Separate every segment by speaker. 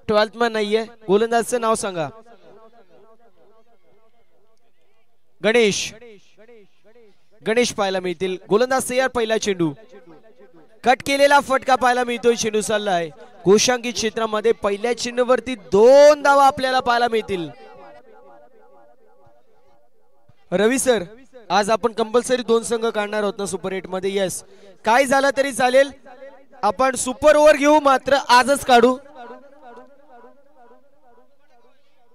Speaker 1: 12th man नाहीये. गोलंदाजचं नाव सांगा. गणेश. गणेश पाहायला मिळतील. गोलंदाज तयार. पहिला चेंडू कट केलेला फटका पाहायला मिळतोय. चेंडू चाललाय गोशांकित क्षेत्रामध्ये. पहिल्या चेंडूवरती 2 धावा आपल्याला पाहायला मिळतील. रवी सर, आज आपण कंपल्सरी 2 संघ काढणार आहोत ना सुपर 8 मध्ये? यस. काय झालं तरी चालेल, आपण सुपर ओव्हर घेऊ, मात्र आजच काढू.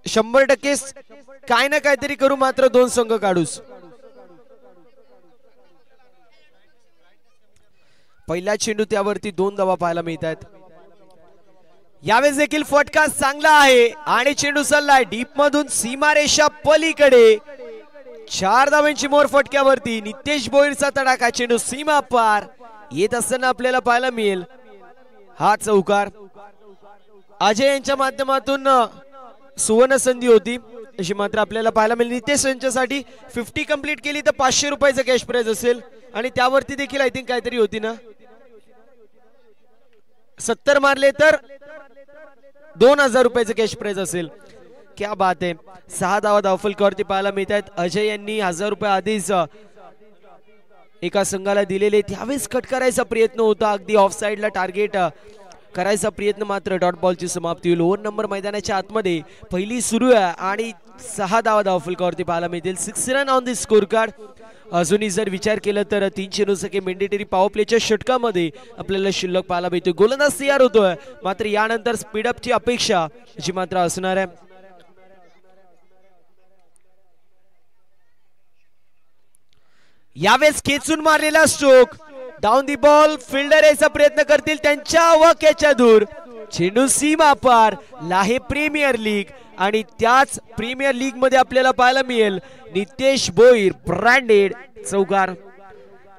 Speaker 1: 100% काय ना काहीतरी करू, मात्र 2 संघ काढूच. पहिला चेंडू त्यावरती 2 धावा पाहायला मिळतात. यावेळेस देखील फटका चांगला आहे आणि चेंडू चाललाय डीप मधून सीमारेषा पलीकडे. 4 धावांची मोर फटक्यावरती. नितेश भोईरचा तडाखा. चेंडू सीमा पार येत असताना आपल्याला पाहायला मिळेल हा चौकार. अजय यांच्या माध्यमातून सुवर्ण संधी होती अशी मात्र आपल्याला पाहायला मिळेल. नितेश यांच्यासाठी 50 कंप्लीट केली तर 500 रुपयाचं कॅश प्राइज असेल आणि त्यावरती देखील आय थिंक काहीतरी होती ना. 70 मारले तर 2000 रुपयाचं कॅश प्राइज असेल. क्या बात आहे. 6 धावा धावफलकावरती पाहायला मिळतात. अजय यांनी 1000 रुपये आधीच एका संघाला दिलेले. त्यावेळेस कट करायचा प्रयत्न होता, अगदी ऑफ साइडला टार्गेट करायचा प्रयत्न, मात्र डॉट बॉलची समाप्ती होईल. 2 नंबर मैदानाच्या आतमध्ये पहिली सुरू आहे आणि 6 धावा धावफलकावरती पाहायला मिळतील. 6 run on the score card. अजूनही जर विचार केला तर 309 मेंडेटरी पॉवर प्लेच्या षटकामध्ये आपल्याला शिल्लक पाहायला मिळतोय. गोलंदाज तयार होतोय, मात्र यानंतर स्पीडअपची अपेक्षा जी मात्र असणार आहे. यावेळेस खेचून मारलेला stroke. Down the ball. Fielder यायचा प्रयत्न करतील, त्यांच्या व कॅचच्या दूर. चेंडू सीमा पार. लाहे प्रीमियर लीग आणि त्याच प्रीमियर लीग मध्ये आपल्याला पाहायला मिळेल नितेश भोईर ब्रँडेड चौकार.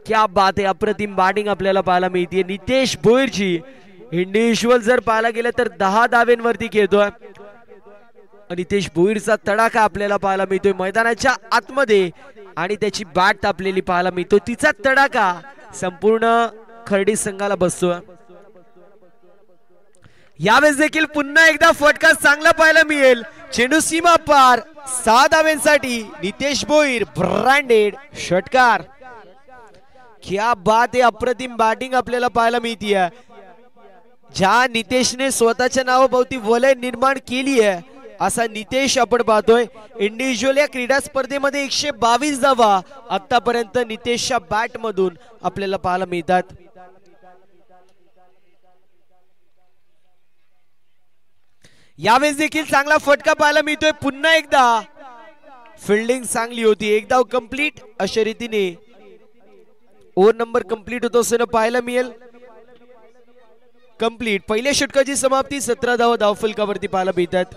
Speaker 1: क्या बात आहे. अप्रतिम बॅटिंग आपल्याला पाहायला मिळते नितेश भोईरची. इंडिव्हिज्युअल जर पाहायला गेलं तर 10 धावेंवरती खेळतोय. नितेश भोईरचा तडाखा आपल्याला पाहायला मिळतोय मैदानाच्या आतमध्ये आणि त्याची बॅट तापलेली पाहायला मिळतो. तिचा तडाखा संपूर्ण खर्डी संघाला बसतोय. यावेळेस देखील पुन्हा एकदा फटका चांगला पाहायला मिळेल. चेंडू सीमा पार. 6 धाव्यांसाठी नितेश भोईर ब्रँडेड षटकार. क्या बात आहे. अप्रतिम बॅटिंग आपल्याला पाहायला मिळतीये. ज्या नितेशने स्वतःच्या नावाभोवती वलय निर्माण केली आहे असा नितेश आपण पाहतोय. इंडिव्हिज्युअल या क्रीडा स्पर्धेमध्ये 122 धावा आतापर्यंत नितेशच्या बॅट मधून आपल्याला पाहायला मिळतात. यावेळेस देखील चांगला फटका पाहायला मिळतोय. पुन्हा एकदा फिल्डिंग चांगली होती. एक धाव कंप्लीट अशा रीतीने ओव्हर नंबर कंप्लीट होतो असं पाहायला मिळेल. कंप्लीट. पहिल्या षटकाची समाप्ती. 17 धावा धावफलकावरती पाहायला मिळतात.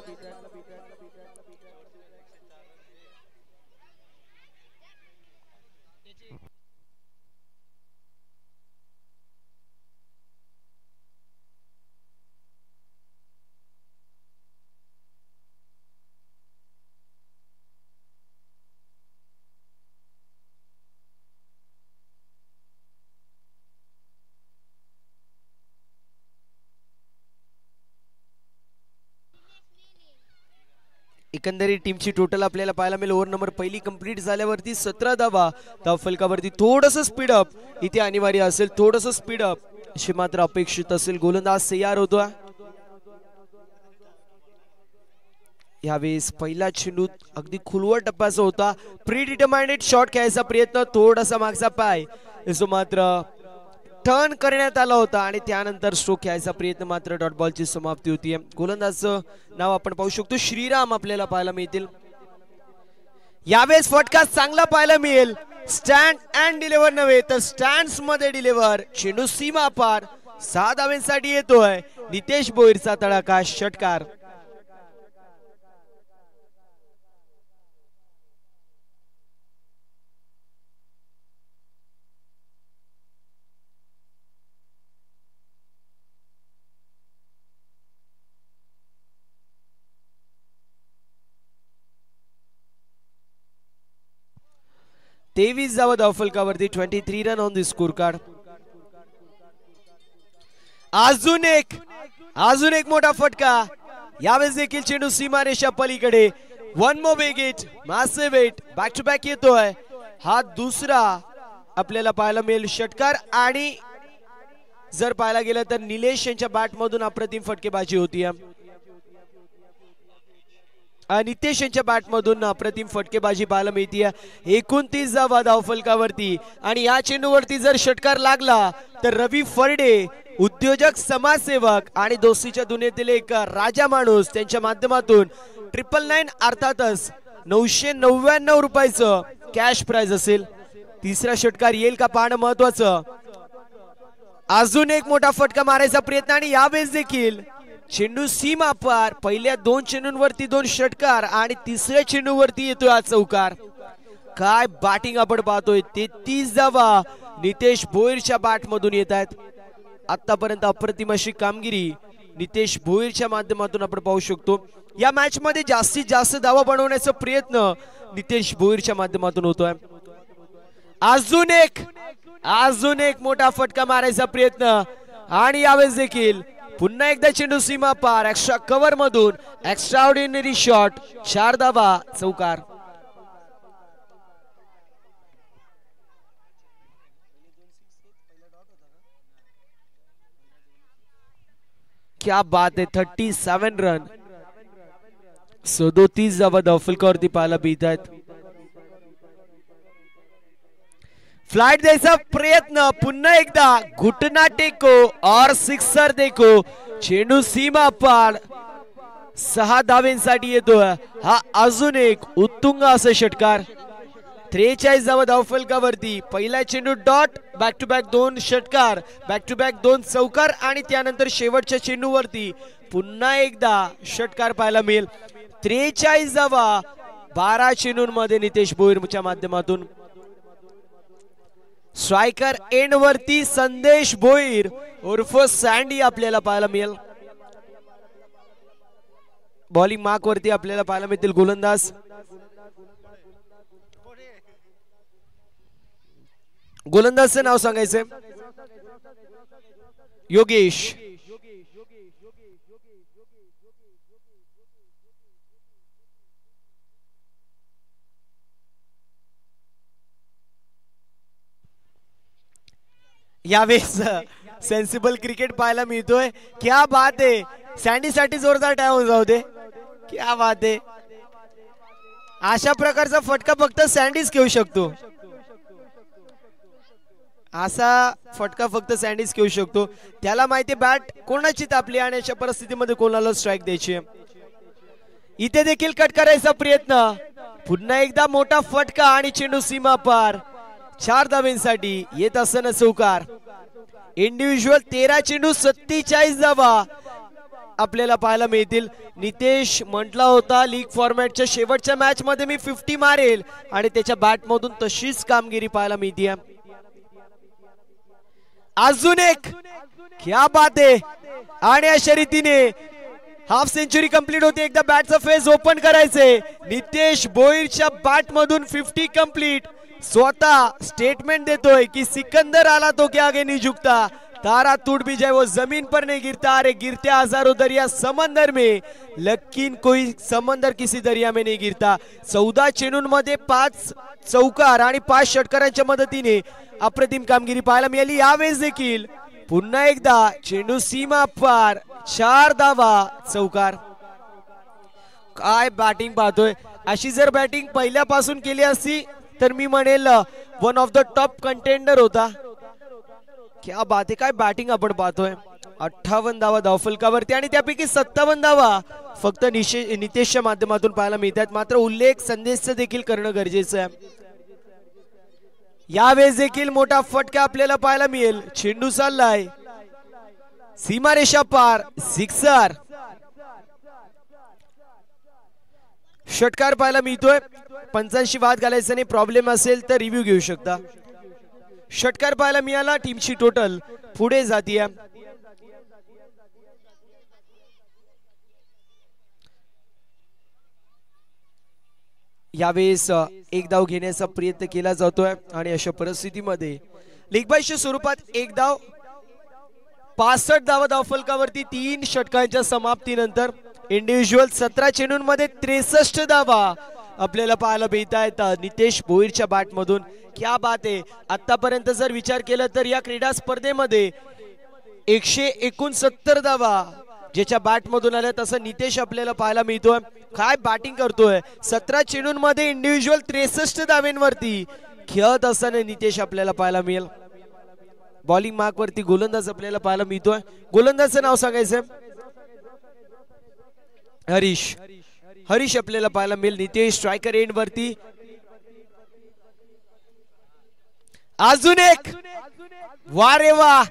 Speaker 1: एकंदरीत टीमची टोटल आपल्याला पाहायला मिळेल. ओव्हर नंबर पहिली कंप्लीट झाल्यावरती 17 धावा धावफलकावरती. थोडंसं स्पीडअप इथे अनिवार्य असेल. थोडंसं स्पीडअप अशी मात्र अपेक्षित असेल. गोलंदाज तयार होतोय. यावेळेस पहिला चेंडू अगदी खुलवट टप्प्याचा होता. प्री डिटरमाइंडेड शॉट खेळायचा प्रयत्न. थोडासा मागचा पाय जो मात्र टर्न करण्यात आला होता आणि त्यानंतर स्ट्रोक खेळायचा प्रयत्न, मात्र डॉट बॉलची समाप्ती होती. गोलंदाजचं नाव आपण पाहू शकतो श्रीराम आपल्याला पाहायला मिळतील. यावेळेस फटका चांगला पाहायला मिळेल. स्टँड अँड डिलिव्हर नव्हे तर स्टँड्स मध्ये डिलिव्हर. चेंडू सीमा पार. 6 धाव्यांसाठी येतोय. नितेश भोईरचा तडाखा षटकार. तेवीस धावा धावफलकावरती. 23 run on the score card. अजून एक मोठा फटका. यावेळेस देखील चेंडू सीमारेषा पलीकडे. One more big hit, massive hit, back to back येतोय. हा दुसरा आपल्याला पाहायला मिळेल षटकार. आणि जर पाहायला गेलं तर निलेश यांच्या बॅट मधून अप्रतिम फटकेबाजी होती. नितेश यांच्या बॅट मधून अप्रतिम फटकेबाजी पाहायला मिळते. 29 धावा धावफलकावरती. आणि या चेंडूवरती जर षटकार लागला तर रवी फरडे, उद्योजक, समाजसेवक आणि दोस्तीच्या दुनियेतील एक राजा माणूस, त्यांच्या माध्यमातून 999 अर्थातच 999 रुपयाचं कॅश प्राइज असेल. तिसरा षटकार येईल का पाहणं महत्वाचं. अजून एक मोठा फटका मारायचा प्रयत्न आणि यावेळेस देखील चेंडू सीमा पार. पहिल्या 2 चेंडूंवरती 2 षटकार आणि तिसऱ्या चेंडूवरती येतोय हा चौकार. काय बॅटिंग आपण पाहतोय. 33 धावा नितेश भोईरच्या बॅट मधून येत आहेत. आतापर्यंत अप्रतिम अशी कामगिरी नितेश भोईरच्या माध्यमातून आपण पाहू शकतो. या मॅच मध्ये जास्तीत जास्त धावा बनवण्याचा प्रयत्न नितेश भोईरच्या माध्यमातून होतोय. अजून एक मोठा फटका मारायचा प्रयत्न आणि यावेळेस देखील पुन्हा एकदा चेंडू सीमा पार. एक्स्ट्रा कव्हर मधून एक्स्ट्रा ऑर्डिनरी शॉट. 4 धावा चौकार. क्या बात आहे. 37 रन, 37 धावा धावफलकावरती पाहायला मिळत आहेत. फ्लाइट द्यायचा प्रयत्न. पुन्हा एकदा घुटना टेको और सिक्सर देखो. चेंडू सीमा पार. 6 धावेंसाठी येतोय. हा अजून एक उत्तुंग असा षटकार. 43 धावा धावफलकावरती. पहिला चेंडू डॉट, बॅक टू बॅक 2 षटकार, बॅक टू बॅक 2 चौकार आणि त्यानंतर शेवटच्या चेंडूवरती पुन्हा एकदा षटकार पाहायला मिळेल. 43 धावा 12 चेंडूंमध्ये नितेश भोईरच्या माध्यमातून. स्ट्रायकर एंड वरती संदेश भोईर उर्फ सँडी आपल्याला पाहायला मिळेल. बॉलिंग मार्क वरती आपल्याला पाहायला मिळतील गोलंदाज. गोलंदाजचं नाव सांगायचंय योगेश. यावेळेस सेन्सिबल क्रिकेट पाहायला मिळतोय. क्या बात आहे. सँडी साठी जोरदार टाळ्या जाऊ दे. क्या बात आहे. अशा प्रकारचा फटका फक्त सँडीच घेऊ शकतो. असा फटका फक्त सँडीच घेऊ शकतो. त्याला माहिती बॅट कोणाची तापली आणि अशा परिस्थितीमध्ये कोणाला स्ट्राईक द्यायची. इथे देखील कट करायचा प्रयत्न. पुन्हा एकदा मोठा फटका आणि चेंडू सीमा पार. 4 धावेंसाठी येत असताना चौकार. इंडिव्हिज्युअल 13 चेंडू 47 धावा आपल्याला पाहायला मिळतील. नितेश म्हटला होता लीग फॉर्मॅटच्या शेवटच्या मॅच मध्ये मी 50 मारेल आणि त्याच्या बॅट मधून तशीच कामगिरी पाहायला मिळते. अजून एक. क्या बात आहे. आणि अशा रीतीने हाफ सेंचुरी कंप्लीट होते. एकदा बॅटचा फेस ओपन करायचे. नितेश भोईरच्या बॅट मधून 50 कंप्लीट. स्वतः स्टेटमेंट देतोय की सिकंदर आला तो के आगे नहीं झुकता, तारा टूट भी जाए वो जमीन पर नहीं गिरता. अरे गिरते हजारों दरिया समंदर में, लेकिन कोई समंदर किसी दरिया में नहीं गिरता. 14 चेंडूंमध्ये 5 चौकार आणि 5 षटकारांच्या मदतीने अप्रतिम कामगिरी पाहायला मिळाली. यावेळेस देखील पुन्हा एकदा चेंडू सीमा पार. 4 धावा चौकार. काय बॅटिंग पाहतोय. अशी जर बॅटिंग पहिल्यापासून केली असती तर मी म्हणेल one of the top contender होता. क्या बात आहे. काय बॅटिंग आपण पाहतोय. 58 धावा धावफलकावरती आणि त्यापैकी 57 धावा फक्त नितेशच्या माध्यमातून पाहायला मिळतात. मात्र उल्लेख संदेशचं देखील करणं गरजेचं आहे. यावेळेस देखील मोठा फटका आपल्याला पाहायला मिळेल. चेंडू चाललाय सीमारेषा पार. सिक्सर. षटकार पाहायला मिळतोय. पंचांशी वाद घालायचा नाही. प्रॉब्लेम असेल तर रिव्ह्यू घेऊ शकता. षटकार पाहायला मिळाला. टीमची टोटल पुढे जातीय. यावेळेस एक धाव घेण्याचा प्रयत्न केला जातोय आणि अशा परिस्थितीमध्ये लीगबाईच्या स्वरूपात एक धाव 65 धावा धावफलकावरती 3 षटकांच्या समाप्तीनंतर इंडिव्हिज्युअल 17 चेंडूंमध्ये 63 धावा आपल्याला पाहायला मिळत आहेत नितेश भोईरच्या बॅट मधून. क्या बात आहे. आतापर्यंत जर विचार केला तर या क्रीडा स्पर्धेमध्ये 169 धावा ज्याच्या बॅट मधून आल्या तसं नितेश आपल्याला पाहायला मिळतोय. काय बॅटिंग करतोय. 17 चेंडूंमध्ये इंडिव्हिज्युअल 63 धावेंवरती खेळत असताना नितेश आपल्याला पाहायला मिळेल. बॉलिंग मार्क वरती गोलंदाज आपल्याला पाहायला मिळतोय. गोलंदाजचं नाव सांगायचं हरीश. हरीश आपल्याला पाहायला मिळेल. नितेश स्ट्रायकर एंड वरती. अजून एक. वाह रे वाह,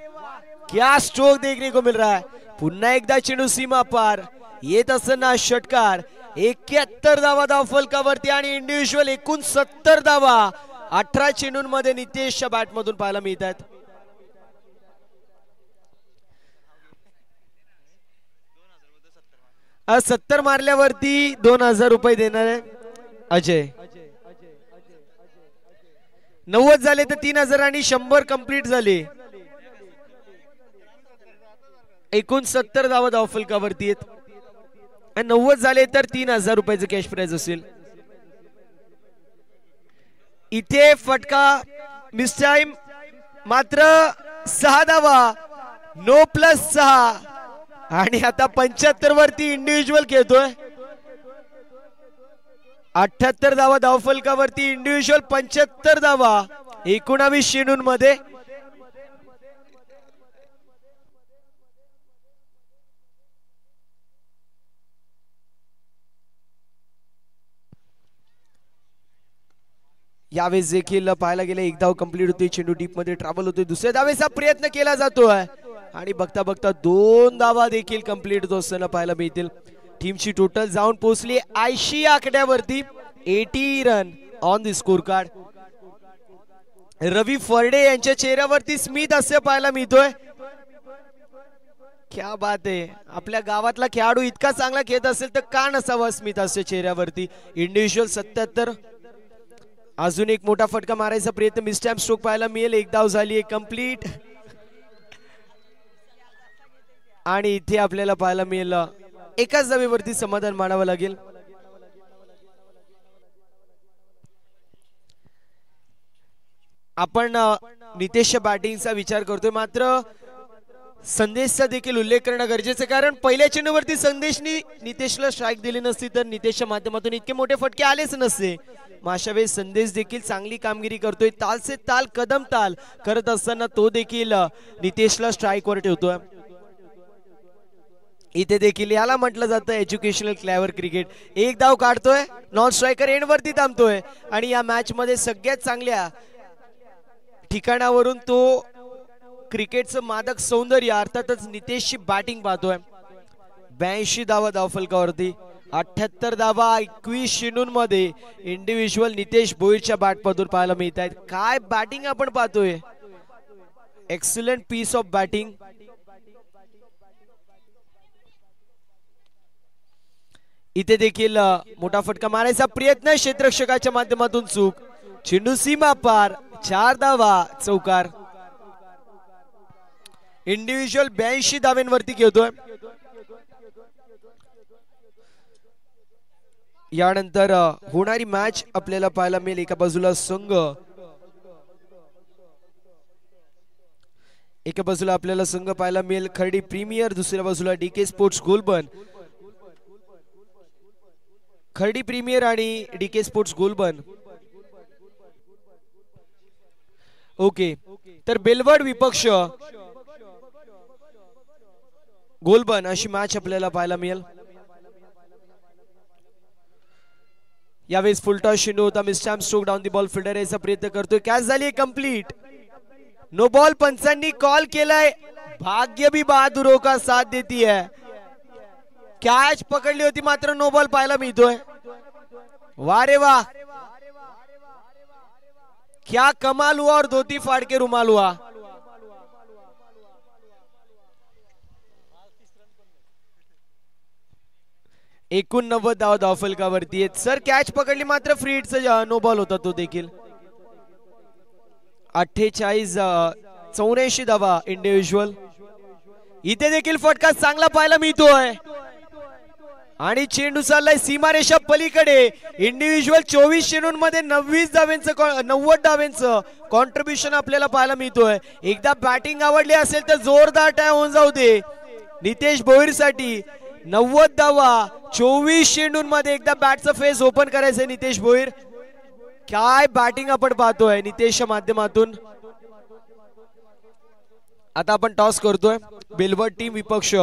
Speaker 1: क्या स्ट्रोक देखने को मिल रहा है. पुन्हा एकदा चेंडू सीमा पार येत असताना षटकार. 71 धावा धाव फलकावरती आणि इंडिव्हिज्युअल 69 धावा 18 चेंडूंमध्ये नितेशच्या बॅट मधून पाहायला मिळतात. आज 70 मारल्यावरती 2000 रुपये देणार आहे अजय. 90 झाले तर 3000 आणि 100 कंप्लीट झाले. 69 धावा धाव फलकावरती आहेत. 90 झाले तर 3000 रुपयाचं कॅश प्राइज असेल. इथे फटका मिस टाइम मात्र 6 धावा. 9+6 आणि आता 75 वरती इंडिव्हिज्युअल खेळतोय. 78 धावा धाव फलकावरती इंडिव्हिज्युअल 75 धावा 19 चेंडूंमध्ये. यावेळेस देखील पाहायला गेले एक धाव कंप्लीट होती. चेंडू डीप मध्ये ट्रॅव्हल होतोय. दुसऱ्या धावेचा प्रयत्न केला जातोय आणि बघता बघता 2 धावा देखील कंप्लीट होत असताना पाहायला मिळतील. टीमची टोटल जाऊन पोहोचली 80 आकड्यावरती. 80 run on the score card. Ravi Farde यांच्या चेहऱ्यावरती स्मित हास्य पाहायला मिळतोय. क्या बात आहे. आपल्या गावातला खेळाडू इतका चांगला खेळत असेल तर का नसावा स्मित हास्य चेहऱ्यावरती. इंडिव्हिज्युअल 77. अजून एक मोठा फटका मारायचा प्रयत्न. मिस टाइम स्ट्रोक पाहायला मिळेल. एक धाव झाली आहे कंप्लीट आणि इथे आपल्याला पाहायला मिळेल एकाच धावेवरती समाधान मानावं लागेल. आपण नितेशच्या बॅटिंगचा विचार करतोय मात्र संदेशचा देखील उल्लेख करणं गरजेचं, कारण पहिल्या चेंडूवरती संदेशनी नितेशला स्ट्राईक दिली नसती तर नितेशच्या माध्यमातून इतके मोठे फटके आलेच नसते. अशा वेळेस संदेश देखील चांगली कामगिरी करतोय. ताल से ताल कदम ताल करत असताना तो देखील नितेशला स्ट्राईक वर ठेवतोय. इथे देखील याला म्हटलं जातं एज्युकेशनल क्लेवर क्रिकेट. एक धाव काढतोय. नॉन स्ट्रायकर एंड वरती थांबतोय आणि या मॅच मध्ये सगळ्यात चांगल्या ठिकाणावरून तो क्रिकेटचं मादक सौंदर्य अर्थातच नितेशची बॅटिंग पाहतोय. 82 धावा धाव फलकावरती. 78 धावा 21 चेंडूंमध्ये इंडिव्हिज्युअल नितेश भोईरच्या बॅटमधून पाहायला मिळत आहेत. काय बॅटिंग आपण पाहतोय. Excellent piece of batting. इथे देखील मोठा फटका मारायचा प्रयत्न. क्षेत्ररक्षकाच्या माध्यमातून चूक. चेंडू सीमा पार. 4 धावा चौकार. इंडिव्हिज्युअल 82 धावेंवरती खेळतोय. यानंतर होणारी मॅच आपल्याला पाहायला मिळेल. एका बाजूला संघ, एका बाजूला आपल्याला संघ पाहायला मिळेल खर्डी प्रीमियर, दुसऱ्या बाजूला डीके स्पोर्ट्स गोलबन. खर्डी प्रीमियर आणि डीके स्पोर्ट्स गोलबन. ओके, तर बेलवड विपक्ष गोलबन अशी मॅच आपल्याला पाहायला मिळेल. यावेळेस फुलटॉस चेंडू होता. Miss time stroke down the ball. Fielder याचा प्रयत्न करतोय. कॅच झाली कंप्लीट. नो बॉल पंचांनी कॉल केलाय. भाग्य भी बहादुरों का साथ देती है. कॅच पकडली होती मात्र नो बॉल पाहायला मिळतोय. वाह रे वाह, क्या कमाल हुआ और धोती फाड़ के रुमाल हुआ. एकूण 90 धावा धाव फलकावरती आहेत. सर कॅच पकडली मात्र फ्री हिटचा नो बॉल होता तो देखील. 84 धावा इंडिव्हिज्युअल. इथे देखील फटका चांगला पाहायला मिळतोय. आणि चेंडू चाललाय सीमारेषा पलीकडे. इंडिव्हिज्युअल 24 चेंडूंमध्ये 90 धाव्यांचं कॉन्ट्रीब्युशन आपल्याला पाहायला मिळतोय. एकदा बॅटिंग आवडली असेल तर जोरदार टाय होऊन जाऊ दे नितेश भोईर साठी. 90 धावा 24 चेंडूंमध्ये. एकदा बॅटचा फेस ओपन करायचंय नितेश भोईर. काय बॅटिंग आपण पाहतोय नितेशच्या माध्यमातून. आता आपण टॉस करतोय. बेलवड टीम विपक्ष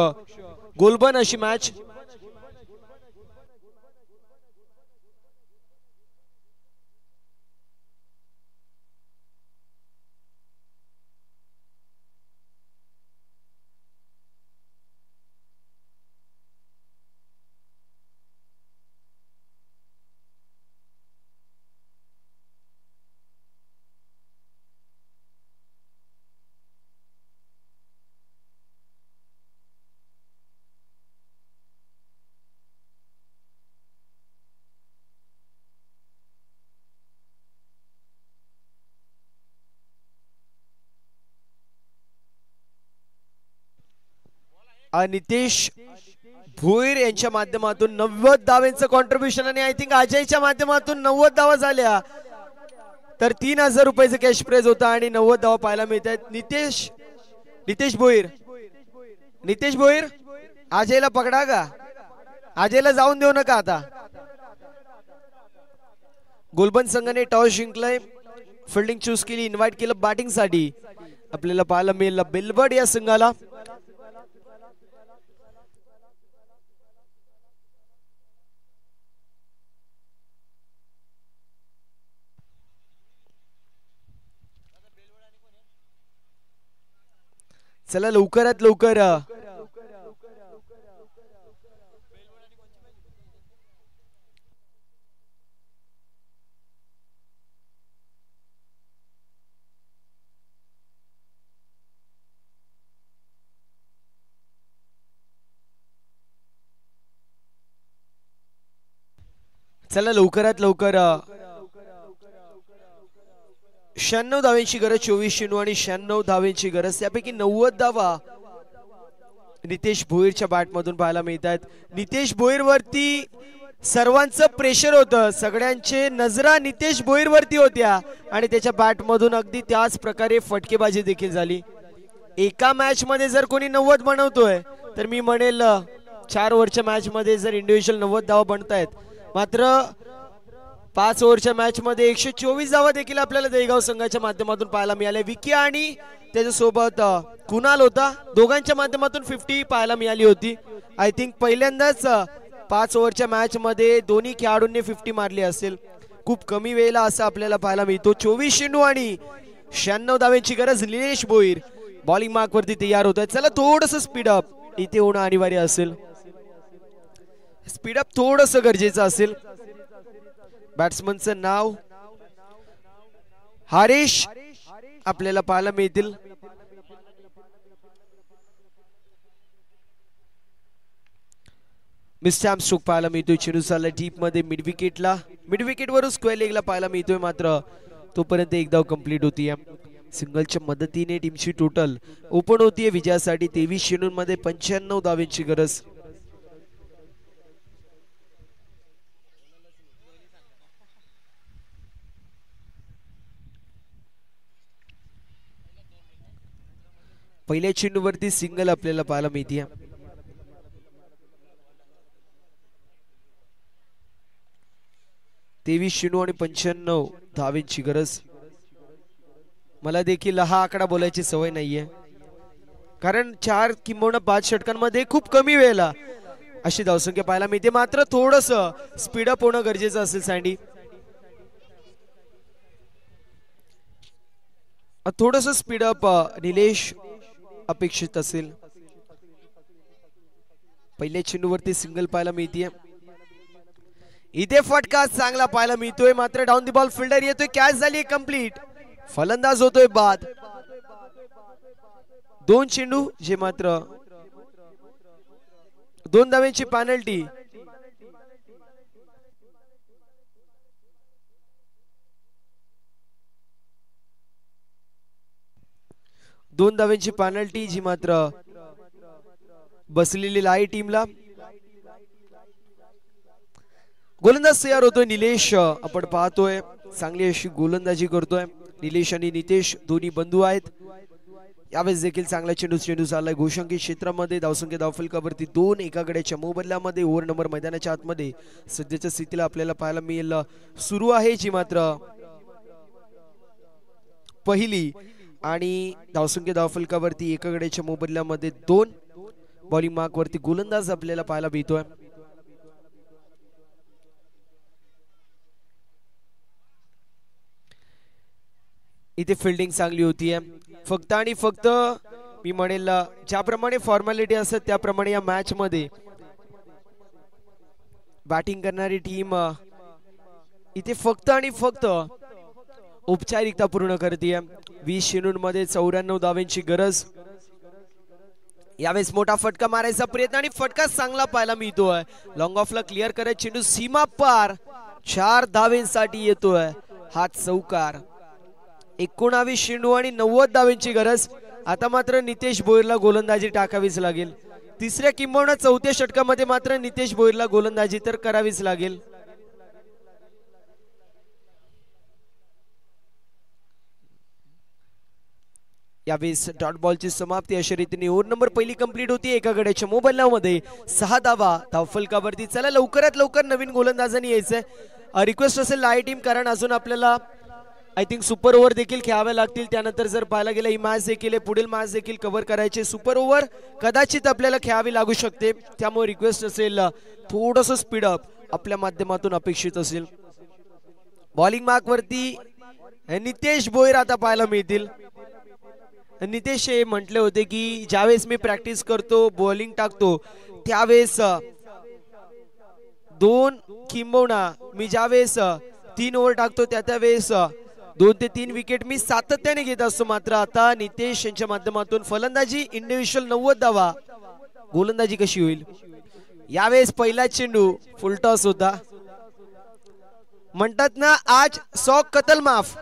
Speaker 1: गोलबन अशी मॅच. नितेश भोईर यांच्या माध्यमातून 90 धावांचं कॉन्ट्रीब्युशन आणि आय थिंक अजयच्या माध्यमातून 90 धावा झाल्या तर 3000 रुपयाचं कॅश प्राइज होता आणि 90 धावा पाहायला मिळत आहेत. नितेश भोईर अजयला पकडा का. अजयला जाऊन देऊ नका. आता गोलबन संघाने टॉस जिंकलाय. फिल्डिंग चूज केली. इन्व्हाइट केलं बॅटिंग साठी. आपल्याला पाहायला मिळालं बेलवड या संघाला. चला लवकरात लवकर चला लवकरात लवकर 96 धावांची गरज. 24 चेंडू आणि 96 धावांची गरज. त्यापैकी 90 धावा नितेश भोईरच्या बॅट मधून पाहायला मिळतात. नितेश भोईर वरती सर्वांचं प्रेशर होतं. सगळ्यांचे नजरा नितेश भोईर वरती होत्या आणि त्याच्या बॅट मधून अगदी त्याच प्रकारे फटकेबाजी देखील झाली. एका मॅच मध्ये जर कोणी 90 बनवतोय तर मी म्हणेल 4 ओव्हरच्या मॅच मध्ये जर इंडिव्हिज्युअल 90 धावा बनतायत. मात्र 5 ओव्हरच्या मॅच मध्ये 124 धावा देखील आपल्याला देगाव संघाच्या माध्यमातून पाहायला मिळाले. विकी आणि त्याच्यासोबत कुणाल होता. दोघांच्या माध्यमातून 50 पाहायला मिळाली होती. आय थिंक पहिल्यांदाच 5 ओव्हरच्या मॅच मध्ये दोन्ही खेळाडूंनी 50 मारली असेल. खूप कमी वेळेला असं आपल्याला पाहायला मिळतो. 24 चेंडू आणि 96 धावांची गरज. निलेश भोईर बॉलिंग मार्क वरती तयार होत आहे. चला थोडस स्पीडअप इथे होणं अनिवार्य असेल. स्पीडअप थोडस गरजेचं असेल. बॅट्समनचं नाव हरीश आपल्याला पाहायला मिळतील. मिस्टॅम्प स्ट्रोक पाहायला मिळतोय. चेंडू चालला डीप मध्ये मिड विकेटला. मिड विकेट वरून स्क्वेअर लेगला पाहायला मिळतोय. मात्र तोपर्यंत एक धाव कंप्लीट होतीये. सिंगलच्या मदतीने टीमची टोटल ओपन होतीये विजयासाठी. 23 चेंडूंमध्ये 95 धावांची गरज. पहिल्या चेंडूवरती सिंगल आपल्याला पाहायला मिळते. 23 चेंडू आणि 95 धावांची गरज. मला देखील हा आकडा बोलायची सवय नाहीये कारण 4 किंबहुना 5 षटकांमध्ये खूप कमी वेळेला अशी धावसंख्या पाहायला मिळते. मात्र थोडस स्पीडअप होणं गरजेचं असेल. सँडी थोडस स्पीडअप निलेश अपेक्षित असेल. पहिल्या चेंडूवरती सिंगल पाहायला मिळते. इथे फटका चांगला पाहायला मिळतोय. मात्र डाऊन दी बॉल फिल्डर येतोय. कॅच झाली कंप्लीट. फलंदाज होतोय बाद. 2 चेंडू जे मात्र 2 धावांची पेनल्टी. दोन धावांची पेनल्टी जी मात्र बसलेली आहे टीमला. गोलंदाज तयार होतोय निलेश, आपण पाहतोय चांगली अशी गोलंदाजी करतोय निलेश आणि नितेश, दोन्ही बंधू आहेत. यावेळेस देखील चांगला चेंडू चाललाय घोषंकी क्षेत्रामध्ये. धावसंख्या धावफलकावरती 2 एका गड्याच्या मोबदल्यामध्ये. ओव्हर नंबर मैदानाच्या आतमध्ये सध्याच्या स्थितीला आपल्याला पाहायला मिळेल सुरू आहे, जी मात्र पहिली. आणि धावसंख्या धावफलकावरती एका गड्याच्या मोबदल्यामध्ये 2. बॉलिंग मार्क वरती गोलंदाज आपल्याला पाहायला मिळतोय. इथे फिल्डिंग चांगली होती आहे. फक्त आणि फक्त मी म्हणेल ज्याप्रमाणे फॉर्मॅलिटी असतात त्याप्रमाणे या मॅच मध्ये बॅटिंग करणारी टीम इथे फक्त आणि फक्त औपचारिकता पूर्ण करते. 20 चेंडूंमध्ये 94 धावांची गरज. यावेळेस मोठा फटका मारायचा प्रयत्न आणि फटका चांगला पाहायला मिळतोय. लॉंग ऑफला क्लिअर करायचा चेंडू सीमा पार 4 धावांसाठी येतोय हा चौकार. 19 चेंडू आणि 90 धावांची गरज. आता मात्र नितेश भोईरला गोलंदाजी टाकावीच लागेल. तिसऱ्या किंबहुना चौथ्या षटकामध्ये मात्र नितेश भोईरला गोलंदाजी तर करावीच लागेल. यावेळेस डॉट बॉलची समाप्ती अशा रीतीने ओव्हर नंबर पहिली कंप्लीट होती. एका गड्याच्या मोबदल्यामध्ये 6 धावा धावफलकावरती. चला लवकरात लवकर नवीन गोलंदाजांनी यायचंय. रिक्वेस्ट असेल लाईट टीम, कारण अजून आपल्याला आय थिंक सुपर ओव्हर देखील खेळावे लागतील. त्यानंतर जर पाहायला गेलं ही मॅच देखील पुढील मॅच देखील कव्हर करायचे. सुपर ओव्हर कदाचित आपल्याला खेळावी लागू शकते, त्यामुळे रिक्वेस्ट असेल थोडंसं स्पीडअप आपल्या माध्यमातून अपेक्षित असेल. बॉलिंग मार्क वरती नितेश भोईर आता पाहायला मिळतील. नितेश हे म्हटले होते की ज्यावेळेस मी प्रॅक्टिस करतो बॉलिंग टाकतो त्यावेळेस 2 किंबहुना मी ज्यावेळेस 3 ओव्हर टाकतो त्यावेळेस 2 ते 3 विकेट मी सातत्याने घेत असतो. मात्र आता नितेश यांच्या माध्यमातून फलंदाजी इंडिव्हिज्युअल 90 धावा. गोलंदाजी कशी होईल? यावेळेस पहिला चेंडू फुलटॉस होता. म्हणतात ना आज 100 कतल माफ.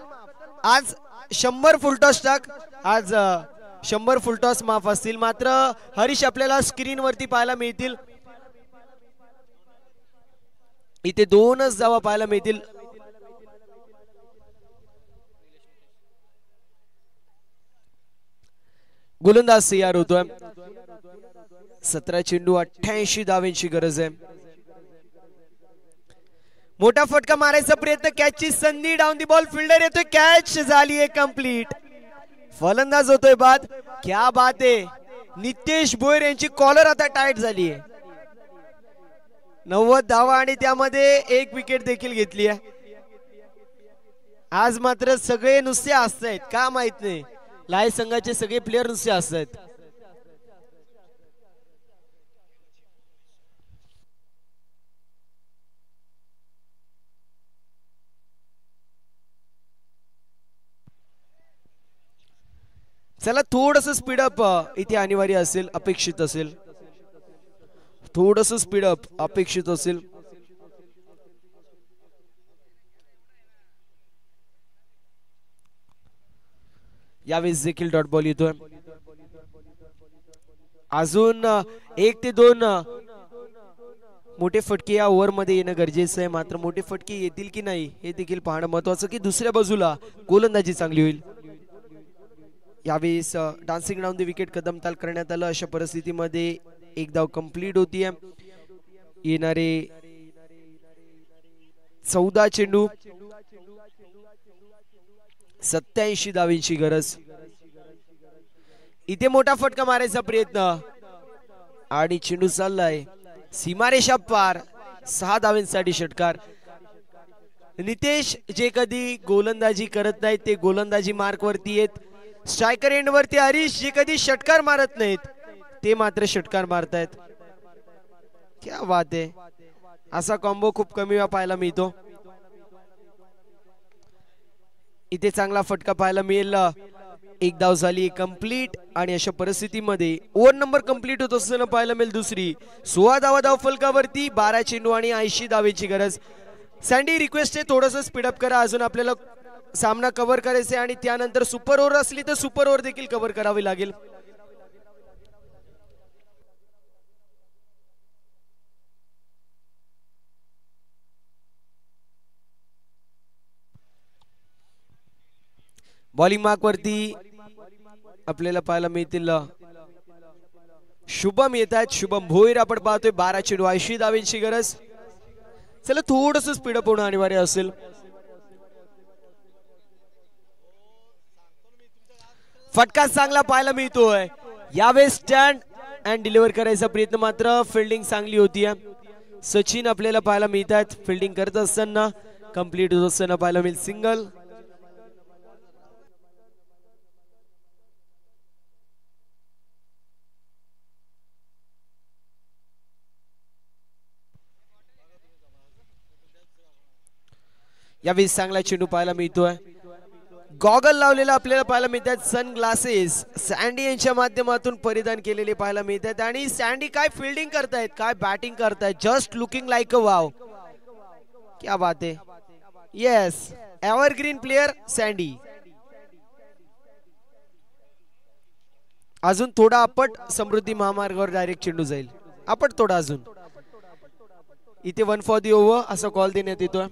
Speaker 1: आज 100 फुलटॉस टाक. आज 100 फुलटॉस माफ असतील. मात्र हरीश आपल्याला स्क्रीन वरती पाहायला मिळतील. इथे 2च धावा पाहायला मिळतील. गोलंदाज तयार होतोय. 17 चेंडू 88 धावांची गरज आहे. मोठा फटका मारायचा प्रयत्न, कॅचची संधी, डाऊन दी बॉल, फिल्डर येतोय, कॅच झाली आहे कंप्लीट. फलंदाज होतोय बाद. क्या बात आहे. नितेश भोईर यांची कॉलर आता टाईट झाली आहे. 90 धावा आणि त्यामध्ये 1 विकेट देखील घेतली आहे. आज मात्र सगळे नुसते असतायत का माहित नाही. लाय संघाचे सगळे प्लेयर नुसते असतात. चला थोडस स्पीडअप इथे अनिवार्य असेल, अपेक्षित असेल. थोडस स्पीडअप अपेक्षित असेल. यावेळेस देखील डॉट बॉल येतोय. अजून 1 ते 2 मोठे फटके या ओव्हर मध्ये येणं गरजेचं आहे. मात्र मोठे फटके येतील की नाही हे देखील पाहणं महत्वाचं, की दुसऱ्या बाजूला गोलंदाजी चांगली होईल. यावेळेस डान्सिंग डाऊन द विकेट कदमताल करण्यात आलं. अशा परिस्थितीमध्ये 1 धाव कंप्लीट होतीये. येणारे 14 चेंडू 87 धावांची गरज. इथे मोठा फटका मारायचा प्रयत्न आणि चेंडू चाललाय सीमारेषा पार. 6 धावांसाठी षटकार. नितेश जे कधी गोलंदाजी करत नाहीत ते गोलंदाजी मार्क वरती आहेत. स्ट्रायकर एंड वरती हरीश जे कधी षटकार मारत नाहीत ते मात्र षटकार मारतायत. क्या बात आहे. असा कॉम्बो खूप कमी वेळा पाहायला मिळतो. इथे चांगला फटका पाहायला मिळेल. 1 धाव झाली कंप्लीट आणि अशा परिस्थितीमध्ये ओव्हर नंबर कंप्लीट होत असताना पाहायला मिळेल दुसरी. 16 धावा धाव फलकावरती. 12 चेंडू आणि 80 धावेची गरज. सँडी रिक्वेस्ट आहे थोडस स्पीडअप करा. अजून आपल्याला सामना कव्हर करायचा आणि त्यानंतर सुपर ओव्हर असली तर सुपर ओव्हर देखील कव्हर करावी लागेल. बॉलिंग मार्क वरती आपल्याला पाहायला मिळतील शुभम येत आहेत. शुभम भोईर आपण पाहतोय. 12 चेंडू 80 धावांची गरज. चला थोडस स्पीडअप होणं अनिवार्य असेल. फटका चांगला पाहायला मिळतोय. यावेळेस स्टँड अँड डिलिव्हर करायचा प्रयत्न, मात्र फिल्डिंग चांगली होती. सचिन आपल्याला पाहायला मिळतात. फिल्डिंग करत असताना कंप्लीट होत असताना पाहायला मिळेल सिंगल. यावेळी चांगला चेंडू पाहायला मिळतोय. गॉगल लावलेला आपल्याला पाहायला मिळतात. सन ग्लासेस सँडी यांच्या माध्यमातून परिधान केलेले पाहायला मिळतात. आणि सँडी काय फिल्डिंग करतायत, काय बॅटिंग करतायत. Just looking like a wow. क्या बात है. Yes, evergreen player sandy. अजून थोडा आपट समृद्धी महामार्गावर डायरेक्ट चेंडू जाईल. आपट थोडा अजून. इथे 1 फॉर दी ओव्हर असा कॉल देण्यात येतोय.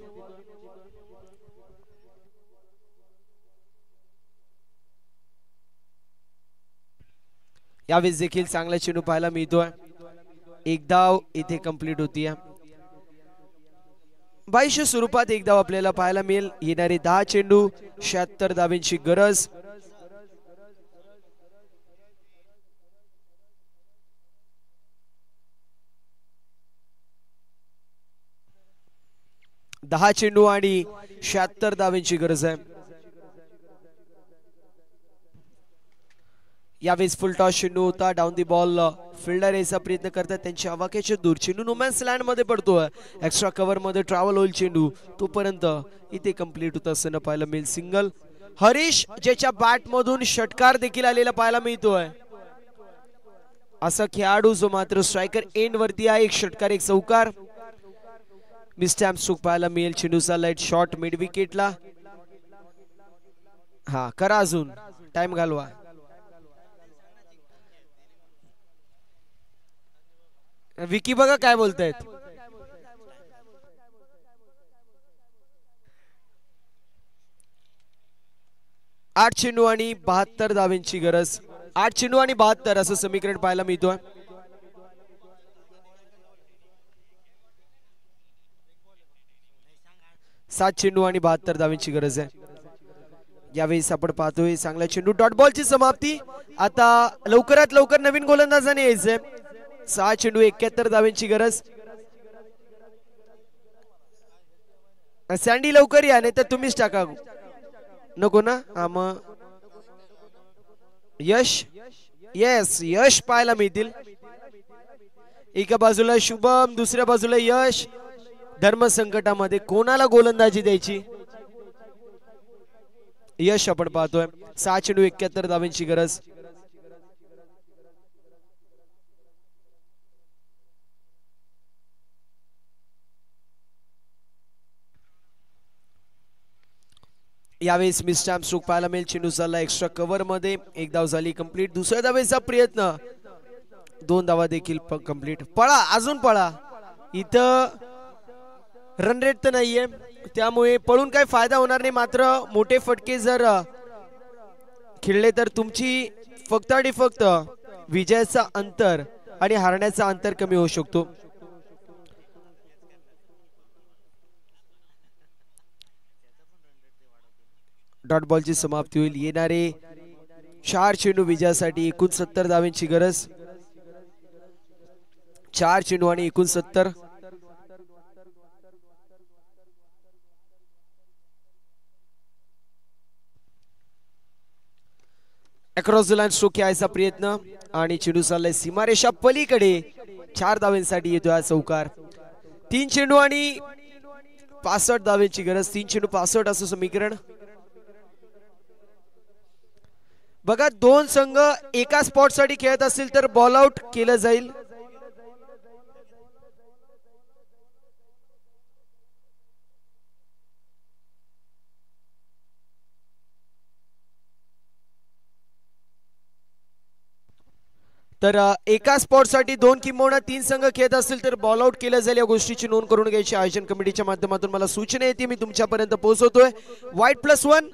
Speaker 1: यावेळेस देखील चांगला चेंडू पाहायला मिळतोय. एक धाव इथे कंप्लीट होती. 22 स्वरूपात एक धाव आपल्याला पाहायला मिळेल. येणारे 10 चेंडू 76 धावांची गरज. दहा चेंडू आणि 76 धावांची गरज आहे. यावेळेस फुल टॉस चेंडू होता. डाऊन दी बॉल फिल्डर यायचा प्रयत्न करतात. त्यांच्या आवाक्याच्या दूर चेंडू नोमॅन्स लँड मध्ये पडतोय. एक्स्ट्रा कव्हर मध्ये ट्रॅव्हल होईल चेंडू. तोपर्यंत इथे कंप्लीट होत असताना पाहायला मिळेल सिंगल. हरीश ज्याच्या बॅट मधून षटकार देखील आलेला पाहायला मिळतोय. असा खेळाडू जो मात्र स्ट्रायकर एंड वरती आहे. एक षटकार एक चौकार. मिसटॅम्प चूक पाहायला मिळेल. चेंडूचा लाईट शॉट मिड विकेटला. हा करा, अजून टाइम घालवा. विकी बघा काय बोलतायत. आठ चेंडू आणि 72 धावांची गरज. 8 चेंडू आणि 72 असं समीकरण पाहायला मिळतोय. सात चेंडू आणि 72 धावांची गरज आहे. यावेळेस आपण पाहतोय चांगला चेंडू. डॉट बॉलची समाप्ती. आता लवकरात लवकर नवीन गोलंदाजाने यायचंय. 6 चेंडू 71 धावांची गरज. सँडी लवकर या, नाही तर तुम्हीच टाका. नको ना. हा मग यश. येस, यश पाहायला मिळतील. एका बाजूला शुभम, दुसऱ्या बाजूला यश. धर्म संकटामध्ये कोणाला गोलंदाजी द्यायची. यश आपण पाहतोय. 6 चेंडू 71 धावांची गरज. यावेळेस मिसटॅम्प स्ट्रोक पाहायला मिळेल. चेंडू चालला एक्स्ट्रा कव्हर मध्ये. एक धाव झाली कंप्लीट. दुसऱ्या धावेचा प्रयत्न. 2 धावा देखील कंप्लीट. पळा, अजून पळा. इथं रन रेट तर नाहीये, त्यामुळे पळून काही फायदा होणार नाही. मात्र मोठे फटके जर खेळले तर तुमची फक्त आणि फक्त विजयाचा अंतर आणि हारण्याचा अंतर कमी होऊ शकतो. डॉट बॉलची समाप्ती होईल. येणारे 4 चेंडू विजयासाठी 69 धावांची गरज. 4 चेंडू आणि 69. अक्रॉस द लाईन स्ट्रोक यायचा प्रयत्न आणि चेंडू चाललाय सीमारेषा पलीकडे. 4 धावांसाठी येतो हा चौकार. 3 चेंडू आणि 65 धावांची गरज. 3 चेंडू 65 असं समीकरण. बघा, 2 संघ एका स्पॉट साठी खेळत असतील तर बॉल आउट केलं जाईल. तर एका स्पॉट साठी 2 किंबहुना 3 संघ खेळत असतील तर बॉल आउट केलं जाईल. या गोष्टीची नोंद करून घ्यायची. आयोजन कमिटीच्या माध्यमातून मला सूचना येते, मी तुमच्यापर्यंत पोहोचवतोय. व्हाईट +1.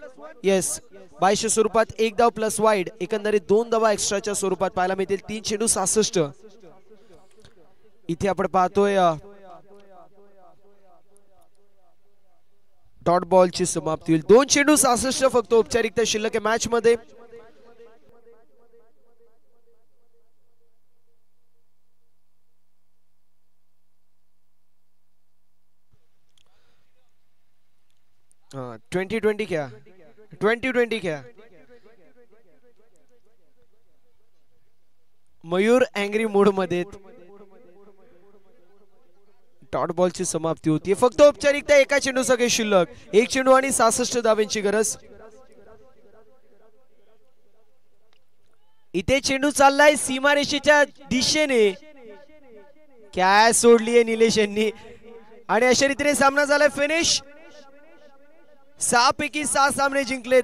Speaker 1: येस, 22 स्वरूपात 1 धाव प्लस वाईड, एकंदरीत 2 धावा एक्स्ट्राच्या स्वरूपात पाहायला मिळतील. 3 चेंडू 66. इथे आपण पाहतोय डॉट बॉलची समाप्ती होईल. 2 चेंडू 66 फक्त औपचारिकता शिल्लक आहे मॅच मध्ये. हाँ 20-20 क्या 20-20 क्या मयूर अँग्री मूड मध्ये. डॉट बॉलची समाप्ती होती. फक्त औपचारिकता एका चेंडू सगळे शिल्लक. 1 चेंडू आणि 66 धावांची गरज. इथे चेंडू चाललाय सीमारेषेच्या दिशेने. काय सोडली आहे निलेश यांनी आणि अशा रीतीने सामना झालाय फिनिश. 6 पैकी 6 सामने जिंकले.